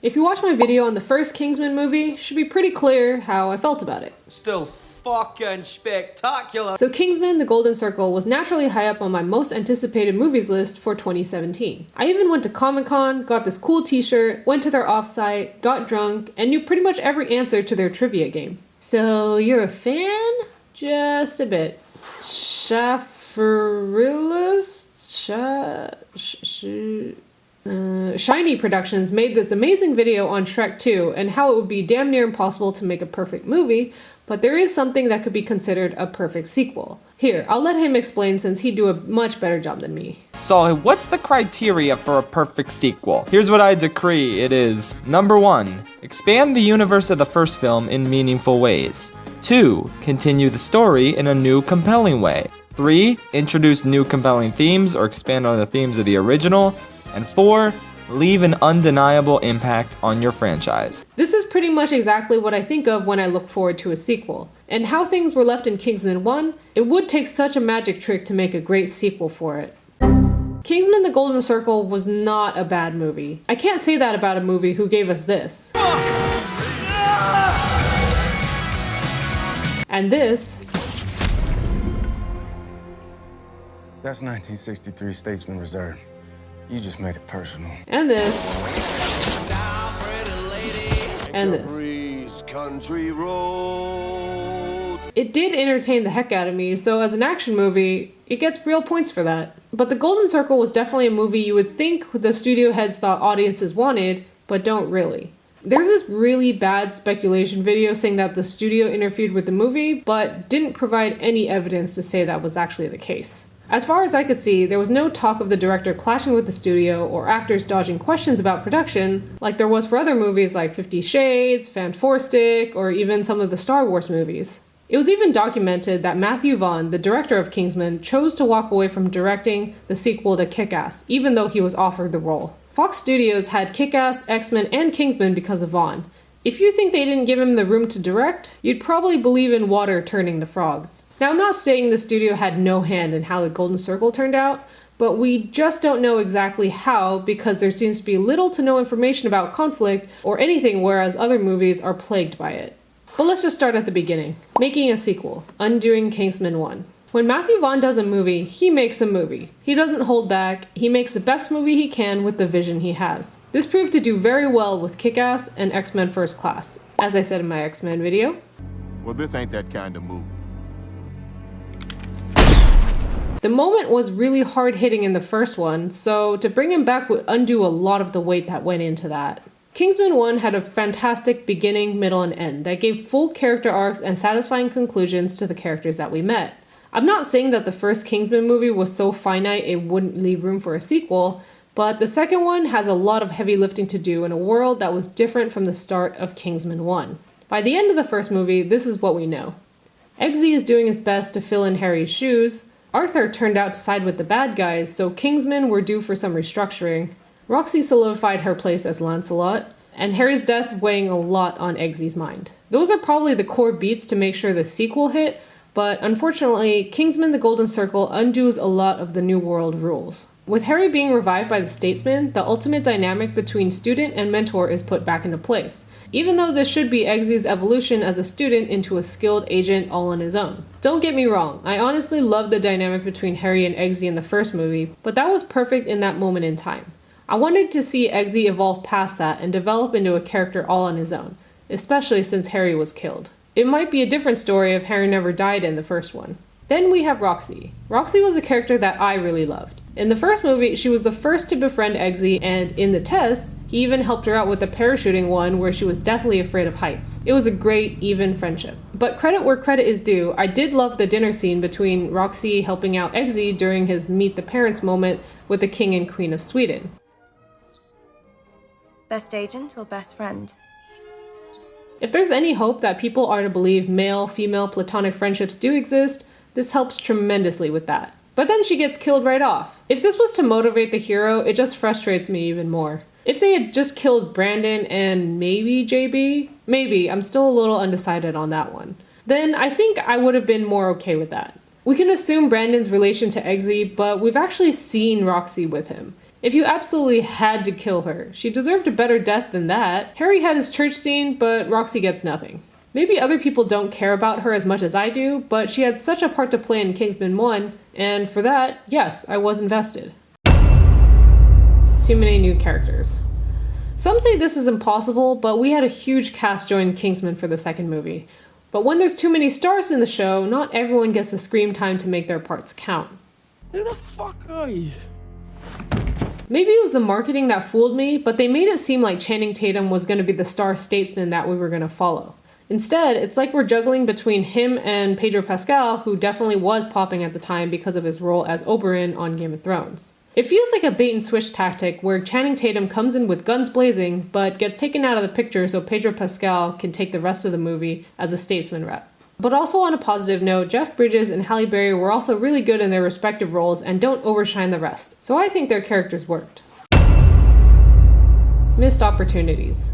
If you watch my video on the first Kingsman movie, it should be pretty clear how I felt about it. Still fucking spectacular. So Kingsman: The Golden Circle was naturally high up on my most anticipated movies list for 2017. I even went to Comic-Con, got this cool t-shirt, went to their offsite, got drunk, and knew pretty much every answer to their trivia game. So you're a fan? Just a bit. Shiny Productions made this amazing video on Shrek 2 and how it would be damn near impossible to make a perfect movie, but there is something that could be considered a perfect sequel. Here, I'll let him explain since he'd do a much better job than me. So, what's the criteria for a perfect sequel? Here's what I decree it is. Number 1, expand the universe of the first film in meaningful ways. 2, continue the story in a new, compelling way. 3, introduce new compelling themes or expand on the themes of the original. And 4, leave an undeniable impact on your franchise. This is pretty much exactly what I think of when I look forward to a sequel. And how things were left in Kingsman 1, it would take such a magic trick to make a great sequel for it. Kingsman: The Golden Circle was not a bad movie. I can't say that about a movie who gave us this. And this. That's 1963 Statesman Reserve. You just made it personal. And this. And this. It did entertain the heck out of me, so as an action movie, it gets real points for that. But The Golden Circle was definitely a movie you would think the studio heads thought audiences wanted, but don't really. There's this really bad speculation video saying that the studio interfered with the movie, but didn't provide any evidence to say that was actually the case. As far as I could see, there was no talk of the director clashing with the studio or actors dodging questions about production, like there was for other movies like 50 Shades, Fantastic, or even some of the Star Wars movies. It was even documented that Matthew Vaughn, the director of Kingsman, chose to walk away from directing the sequel to Kick-Ass, even though he was offered the role. Fox Studios had Kick-Ass, X-Men, and Kingsman because of Vaughn. If you think they didn't give him the room to direct, you'd probably believe in water turning the frogs. Now, I'm not saying the studio had no hand in how The Golden Circle turned out, but we just don't know exactly how because there seems to be little to no information about conflict or anything, whereas other movies are plagued by it. But let's just start at the beginning. Making a sequel. Undoing Kingsman 1. When Matthew Vaughn does a movie, he makes a movie. He doesn't hold back. He makes the best movie he can with the vision he has. This proved to do very well with Kick-Ass and X-Men First Class. As I said in my X-Men video. Well, this ain't that kind of movie. The moment was really hard-hitting in the first one, so to bring him back would undo a lot of the weight that went into that. Kingsman 1 had a fantastic beginning, middle, and end that gave full character arcs and satisfying conclusions to the characters that we met. I'm not saying that the first Kingsman movie was so finite it wouldn't leave room for a sequel, but the second one has a lot of heavy lifting to do in a world that was different from the start of Kingsman 1. By the end of the first movie, this is what we know. Eggsy is doing his best to fill in Harry's shoes. Arthur turned out to side with the bad guys, so Kingsmen were due for some restructuring. Roxy solidified her place as Lancelot, and Harry's death weighing a lot on Eggsy's mind. Those are probably the core beats to make sure the sequel hit, but unfortunately, Kingsman: The Golden Circle undoes a lot of the New World rules. With Harry being revived by the Statesman, the ultimate dynamic between student and mentor is put back into place, even though this should be Eggsy's evolution as a student into a skilled agent all on his own. Don't get me wrong, I honestly loved the dynamic between Harry and Eggsy in the first movie, but that was perfect in that moment in time. I wanted to see Eggsy evolve past that and develop into a character all on his own, especially since Harry was killed. It might be a different story if Harry never died in the first one. Then we have Roxy. Roxy was a character that I really loved. In the first movie, she was the first to befriend Eggsy, and in the tests, he even helped her out with the parachuting one where she was deathly afraid of heights. It was a great, even friendship. But credit where credit is due, I did love the dinner scene between Roxy helping out Eggsy during his meet the parents moment with the King and Queen of Sweden. Best agent or best friend? If there's any hope that people are to believe male-female platonic friendships do exist, this helps tremendously with that. But then she gets killed right off. If this was to motivate the hero, it just frustrates me even more. If they had just killed Brandon and maybe JB, maybe, I'm still a little undecided on that one, then I think I would have been more okay with that. We can assume Brandon's relation to Eggsy, but we've actually seen Roxy with him. If you absolutely had to kill her, she deserved a better death than that. Harry had his church scene, but Roxy gets nothing. Maybe other people don't care about her as much as I do, but she had such a part to play in Kingsman 1, and for that, yes, I was invested. Too many new characters. Some say this is impossible, but we had a huge cast join Kingsman for the second movie. But when there's too many stars in the show, not everyone gets the screen time to make their parts count. Who the fuck are you? Maybe it was the marketing that fooled me, but they made it seem like Channing Tatum was going to be the star statesman that we were going to follow. Instead, it's like we're juggling between him and Pedro Pascal, who definitely was popping at the time because of his role as Oberyn on Game of Thrones. It feels like a bait-and-switch tactic where Channing Tatum comes in with guns blazing, but gets taken out of the picture so Pedro Pascal can take the rest of the movie as a statesman rep. But also on a positive note, Jeff Bridges and Halle Berry were also really good in their respective roles and don't overshine the rest, so I think their characters worked. Missed opportunities.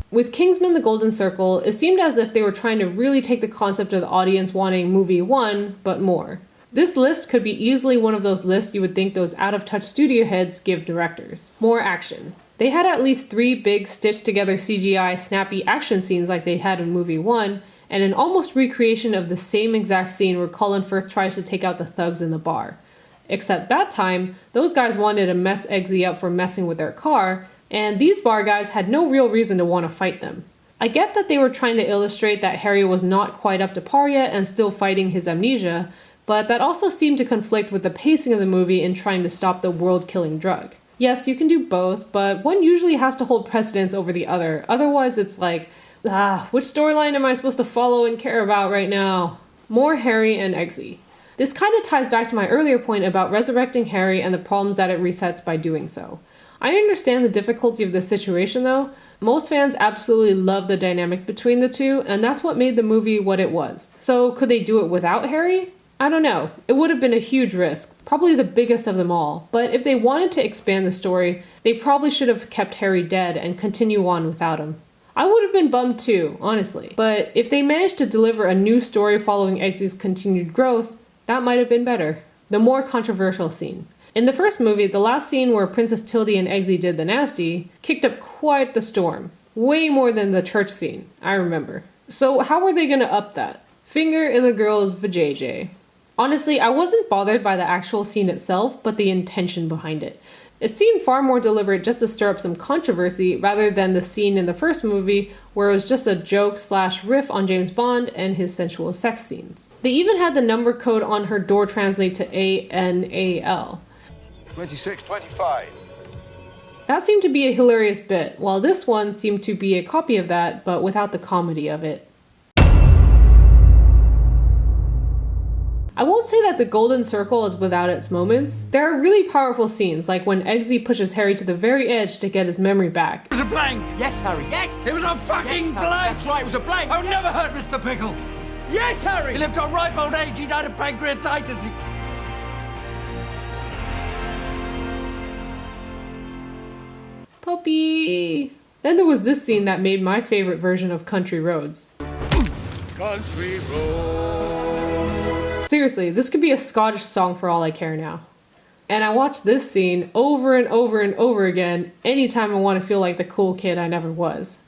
With Kingsman: The Golden Circle, it seemed as if they were trying to really take the concept of the audience wanting movie 1, but more. This list could be easily one of those lists you would think those out-of-touch studio heads give directors. More action. They had at least 3 big stitched-together CGI snappy action scenes like they had in movie 1, and an almost recreation of the same exact scene where Colin Firth tries to take out the thugs in the bar. Except that time, those guys wanted to mess Eggsy up for messing with their car, and these bar guys had no real reason to want to fight them. I get that they were trying to illustrate that Harry was not quite up to par yet and still fighting his amnesia, but that also seemed to conflict with the pacing of the movie in trying to stop the world-killing drug. Yes, you can do both, but one usually has to hold precedence over the other, otherwise it's like, which storyline am I supposed to follow and care about right now? More Harry and Eggsy. This kind of ties back to my earlier point about resurrecting Harry and the problems that it resets by doing so. I understand the difficulty of this situation though. Most fans absolutely love the dynamic between the two, and that's what made the movie what it was. So could they do it without Harry? I don't know. It would have been a huge risk, probably the biggest of them all, but if they wanted to expand the story, they probably should have kept Harry dead and continue on without him. I would have been bummed too, honestly, but if they managed to deliver a new story following Eggsy's continued growth, that might have been better. The more controversial scene. In the first movie, the last scene where Princess Tildy and Eggsy did the nasty kicked up quite the storm. Way more than the church scene, I remember. So how are they gonna up that? Finger in the girl's vajayjay. Honestly, I wasn't bothered by the actual scene itself, but the intention behind it. It seemed far more deliberate just to stir up some controversy rather than the scene in the first movie where it was just a joke/riff on James Bond and his sensual sex scenes. They even had the number code on her door translate to ANAL. 2625. That seemed to be a hilarious bit, while this one seemed to be a copy of that, but without the comedy of it. I won't say that The Golden Circle is without its moments. There are really powerful scenes, like when Eggsy pushes Harry to the very edge to get his memory back. It was a blank! Yes, Harry, yes! It was a fucking blank! That's right, it was a blank! I would never hurt Mr. Pickle! Yes, Harry! He lived to a ripe old age, he died of pancreatitis. Puppy! Then there was this scene that made my favorite version of Country Roads. Country road. Seriously, this could be a Scottish song for all I care now. And I watch this scene over and over and over again anytime I want to feel like the cool kid I never was.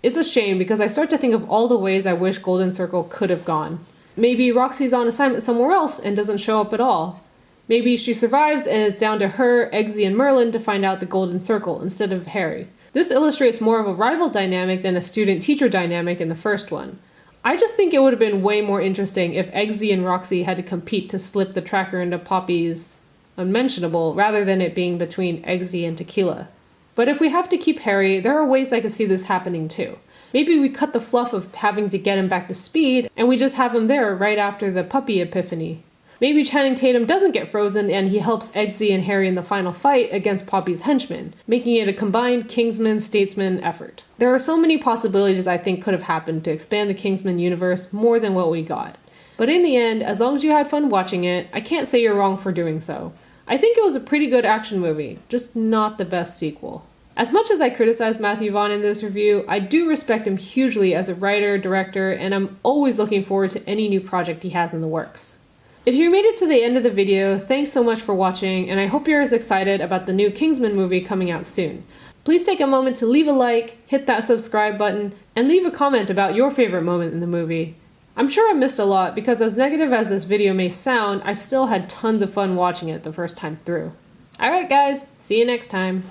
It's a shame because I start to think of all the ways I wish Golden Circle could have gone. Maybe Roxy's on assignment somewhere else and doesn't show up at all. Maybe she survives and it's down to her, Eggsy, and Merlin to find out the Golden Circle instead of Harry. This illustrates more of a rival dynamic than a student-teacher dynamic in the first one. I just think it would have been way more interesting if Eggsy and Roxy had to compete to slip the tracker into Poppy's unmentionable, rather than it being between Eggsy and Tequila. But if we have to keep Harry, there are ways I could see this happening too. Maybe we cut the fluff of having to get him back to speed, and we just have him there right after the puppy epiphany. Maybe Channing Tatum doesn't get frozen and he helps Eggsy and Harry in the final fight against Poppy's henchmen, making it a combined Kingsman-Statesman effort. There are so many possibilities I think could have happened to expand the Kingsman universe more than what we got. But in the end, as long as you had fun watching it, I can't say you're wrong for doing so. I think it was a pretty good action movie, just not the best sequel. As much as I criticize Matthew Vaughn in this review, I do respect him hugely as a writer, director, and I'm always looking forward to any new project he has in the works. If you made it to the end of the video, thanks so much for watching, and I hope you're as excited about the new Kingsman movie coming out soon. Please take a moment to leave a like, hit that subscribe button, and leave a comment about your favorite moment in the movie. I'm sure I missed a lot because as negative as this video may sound, I still had tons of fun watching it the first time through. Alright guys, see you next time.